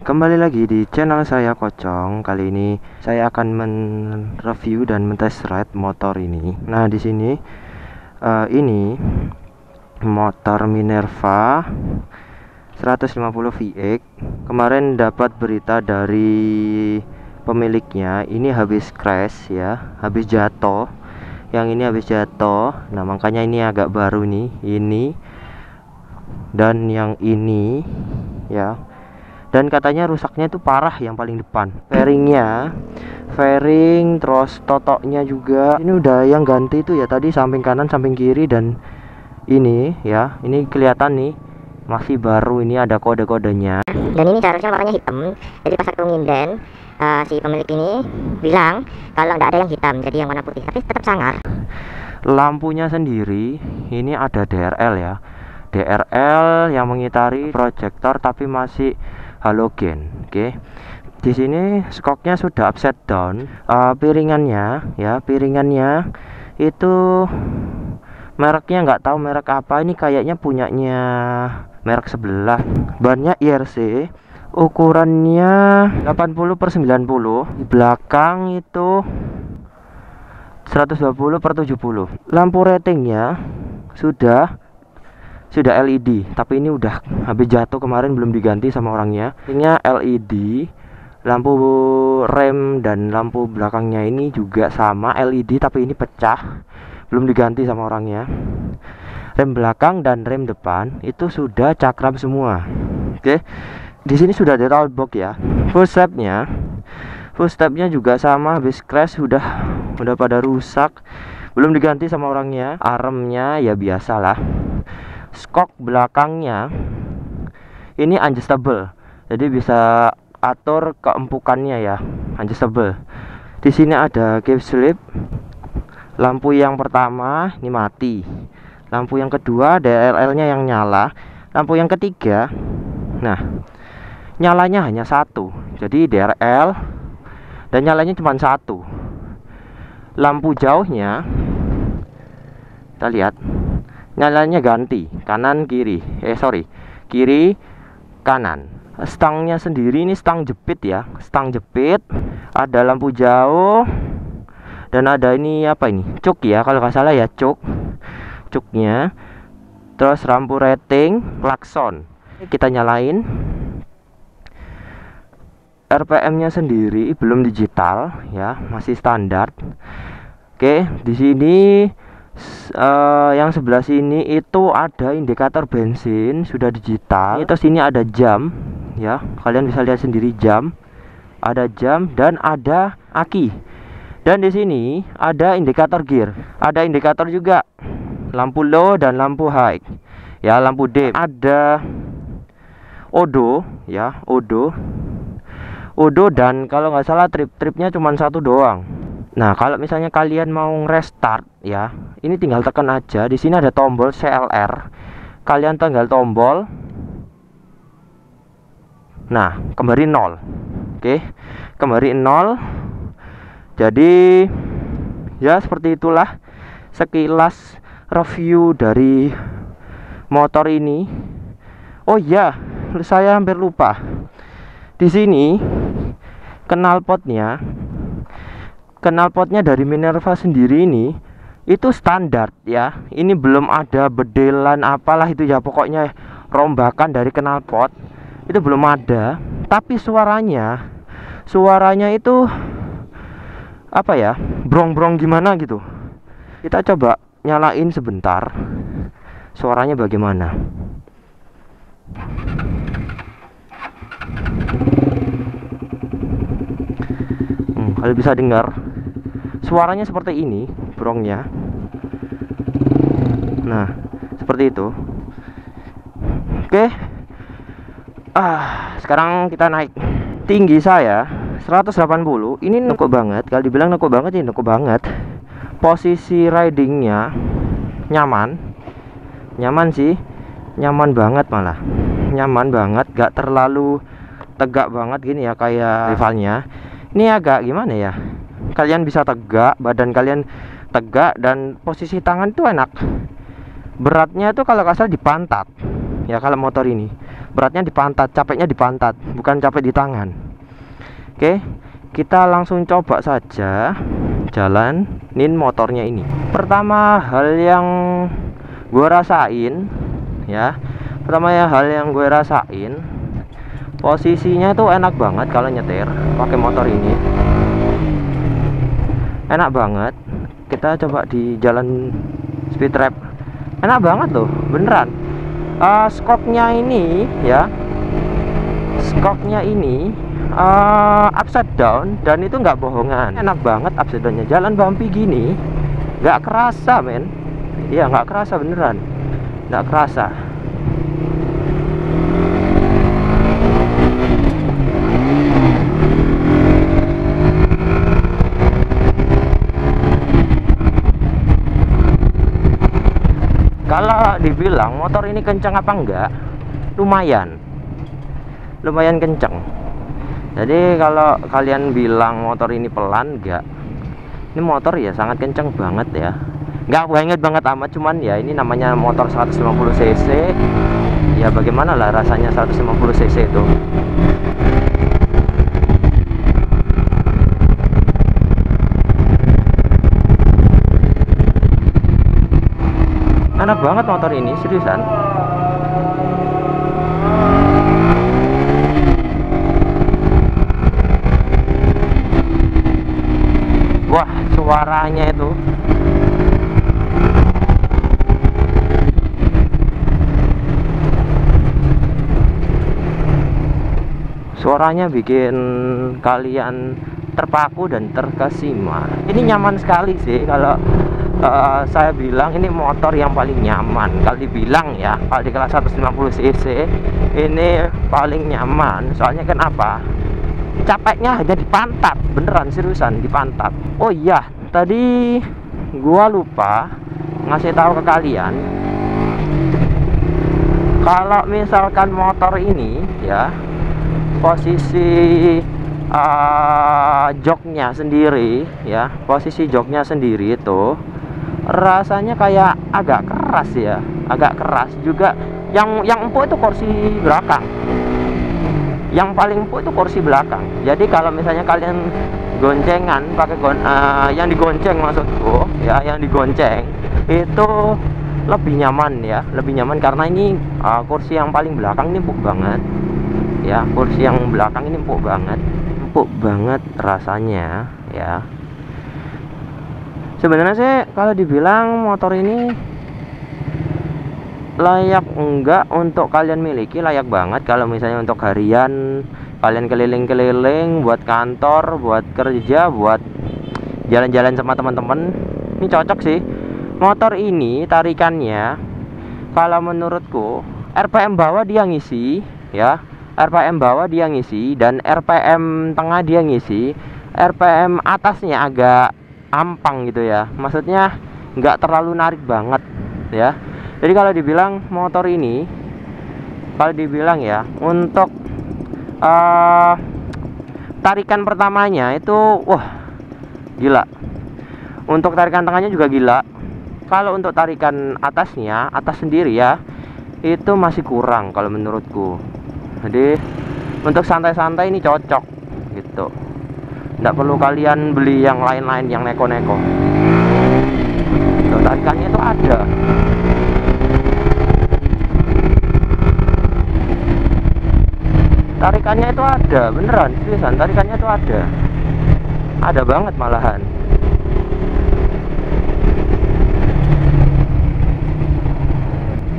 kembali lagi di channel saya Kocong. Kali ini saya akan mereview dan mentest ride motor ini. Nah, di sini ini motor Minerva 150 VX. Kemarin dapat berita dari pemiliknya, ini habis crash ya, habis jatuh. Yang ini habis jatuh. Nah, makanya ini agak baru nih, ini dan yang ini ya. Dan katanya rusaknya itu parah yang paling depan. Fairing, terus totoknya juga. Ini udah yang ganti itu ya, tadi samping kanan, samping kiri, dan ini ya, ini kelihatan nih masih baru, ini ada kode-kodenya. Dan ini seharusnya warnanya hitam. Jadi pas aku nginden, si pemilik ini bilang kalau nggak ada yang hitam, jadi yang warna putih, tapi tetap sangar. Lampunya sendiri ini ada DRL ya, DRL yang mengitari proyektor tapi masih halogen. Oke. Di sini skoknya sudah upside down. Piringannya itu mereknya nggak tahu merek apa. Ini kayaknya punyanya merek sebelah. Bannya IRC. Ukurannya 80/90. Di belakang itu 120/70. Lampu ratingnya sudah LED, tapi ini udah habis jatuh kemarin, belum diganti sama orangnya. Ini LED, lampu rem dan lampu belakangnya ini juga sama LED, tapi ini pecah, belum diganti sama orangnya. Rem belakang dan rem depan itu sudah cakram semua. Oke. Di sini sudah ada rollbox ya. Full stepnya juga sama, habis crash, udah pada rusak, belum diganti sama orangnya. Armnya ya biasalah. Skok belakangnya ini adjustable, jadi bisa atur keempukannya ya, adjustable. Di sini ada cave slip. Lampu yang pertama ini mati, lampu yang kedua DRL-nya yang nyala, lampu yang ketiga, nah nyalanya hanya satu, jadi DRL dan nyalanya cuma satu. Lampu jauhnya kita lihat, nyalanya ganti kanan kiri, kiri kanan. Stangnya sendiri ini stang jepit ya, stang jepit. Ada lampu jauh dan ada ini apa ini, cuk ya kalau nggak salah ya, cuknya. Terus lampu rating, klakson. Kita nyalain. RPM-nya sendiri belum digital ya, masih standar. Oke, di sini yang sebelah sini itu ada indikator bensin, sudah digital. Terus ini ada jam ya, kalian bisa lihat sendiri jam, ada jam dan ada aki. Dan di sini ada indikator gear, ada indikator juga lampu low dan lampu high ya, lampu dim. Ada odo ya, odo dan kalau nggak salah tripnya cuma satu doang. Nah, kalau misalnya kalian mau restart ya, ini tinggal tekan aja. Di sini ada tombol CLR. Kalian tinggal tombol. Nah, kembali 0. Oke. Kembali 0. Jadi ya seperti itulah sekilas review dari motor ini. Oh iya, saya hampir lupa. Di sini knalpotnya dari Minerva sendiri ini itu standar ya. Ini belum ada bedelan apalah itu ya, pokoknya rombakan dari knalpot itu belum ada. Tapi suaranya itu apa ya, brong-brong gimana gitu. Kita coba nyalain sebentar, suaranya bagaimana. Kalian bisa dengar suaranya seperti ini, brongnya. Nah, seperti itu. Oke. Sekarang kita naik. Tinggi saya 180. Ini nekuk banget. Kalau dibilang nekuk banget, ini nekuk banget. Posisi ridingnya nyaman sih, nyaman banget, malah nyaman banget, gak terlalu tegak banget gini ya kayak rivalnya. Ini agak gimana ya, kalian bisa tegak, badan kalian tegak, dan posisi tangan itu enak. Beratnya itu kalau nggak salah di pantat ya kalau motor ini. beratnya di pantat, capeknya di pantat, bukan capek di tangan. Oke, kita langsung coba saja jalanin motornya ini. Pertama hal yang gue rasain ya, posisinya tuh enak banget kalau nyetir pakai motor ini, enak banget. Kita coba di jalan speed trap, enak banget loh, beneran. Skoknya ini ya, upside down, dan itu nggak bohongan, enak banget upside downnya. Jalan bumpy gini nggak kerasa men, iya nggak kerasa, beneran nggak kerasa. Kalau dibilang motor ini kencang apa enggak, lumayan kencang. Jadi kalau kalian bilang motor ini pelan, enggak, ini motor ya sangat kencang banget ya. Enggak banget amat, cuman ya ini namanya motor 150 cc ya, bagaimana lah rasanya 150 cc itu. Enak banget motor ini, seriusan. Wah, suaranya itu bikin kalian terpaku dan terkesima. Ini nyaman sekali sih. Kalau saya bilang ini motor yang paling nyaman. Kalau dibilang ya, kalau di kelas 150 cc ini paling nyaman. Soalnya kenapa? Capeknya hanya di pantat, beneran, seriusan di pantat. Oh iya, tadi gua lupa ngasih tahu ke kalian, kalau misalkan motor ini ya, posisi joknya sendiri ya, posisi joknya sendiri itu rasanya kayak agak keras ya, agak keras juga. Yang empuk itu kursi belakang, yang paling empuk itu kursi belakang. Jadi kalau misalnya kalian goncengan pakai yang digonceng, maksudku ya, yang digonceng itu lebih nyaman ya, lebih nyaman karena ini kursi yang paling belakang ini empuk banget ya, kursi yang belakang ini empuk banget rasanya ya. Sebenarnya sih kalau dibilang motor ini layak enggak untuk kalian miliki, layak banget kalau misalnya untuk harian kalian keliling-keliling, buat kantor, buat kerja, buat jalan-jalan sama teman-teman. Ini cocok sih. Motor ini tarikannya kalau menurutku RPM bawah dia ngisi ya, RPM bawah dia ngisi, dan RPM tengah dia ngisi. RPM atasnya agak ampang gitu ya, maksudnya nggak terlalu narik banget ya. Jadi kalau dibilang motor ini, kalau dibilang ya, untuk tarikan pertamanya itu wah gila, untuk tarikan tengahnya juga gila. Kalau untuk tarikan atasnya, atas sendiri ya, itu masih kurang kalau menurutku. Jadi untuk santai-santai ini cocok gitu, nggak perlu kalian beli yang lain-lain yang neko-neko. Tarikannya itu ada, tarikannya itu ada, beneran, seriusan, tarikannya itu ada banget malahan.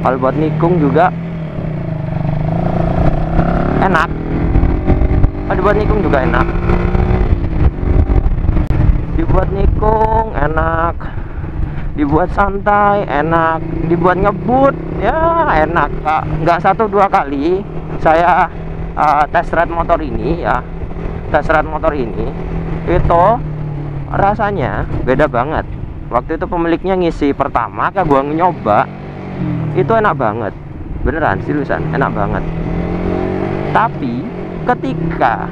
Kalau buat nikung juga enak, kalau buat nikung juga enak, dibuat nikung enak, dibuat santai enak, dibuat ngebut ya enak. Nggak 1-2 kali saya test ride motor ini ya, itu rasanya beda banget. Waktu itu pemiliknya ngisi pertama, kayak gua nyoba, itu enak banget, beneran, seriusan enak banget. Tapi ketika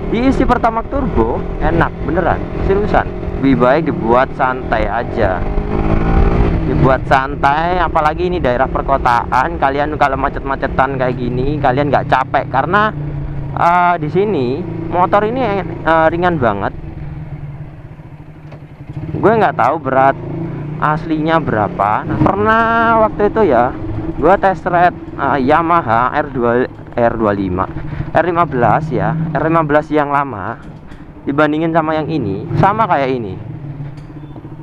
diisi pertamax turbo, enak beneran, seriusan. Lebih baik dibuat santai aja, buat santai. Apalagi ini daerah perkotaan, kalian kalau macet-macetan kayak gini kalian nggak capek karena di sini motor ini ringan banget. Gue nggak tahu berat aslinya berapa. Nah, pernah waktu itu ya gue test ride Yamaha R15 ya, R15 yang lama dibandingin sama yang ini, sama kayak ini.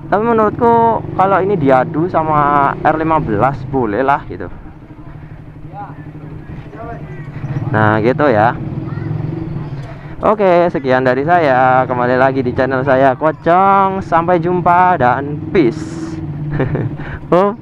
Tapi menurutku kalau ini diadu sama R15 boleh lah gitu. Nah gitu ya. Oke, sekian dari saya. Kembali lagi di channel saya Kocong. Sampai jumpa dan peace. Oh.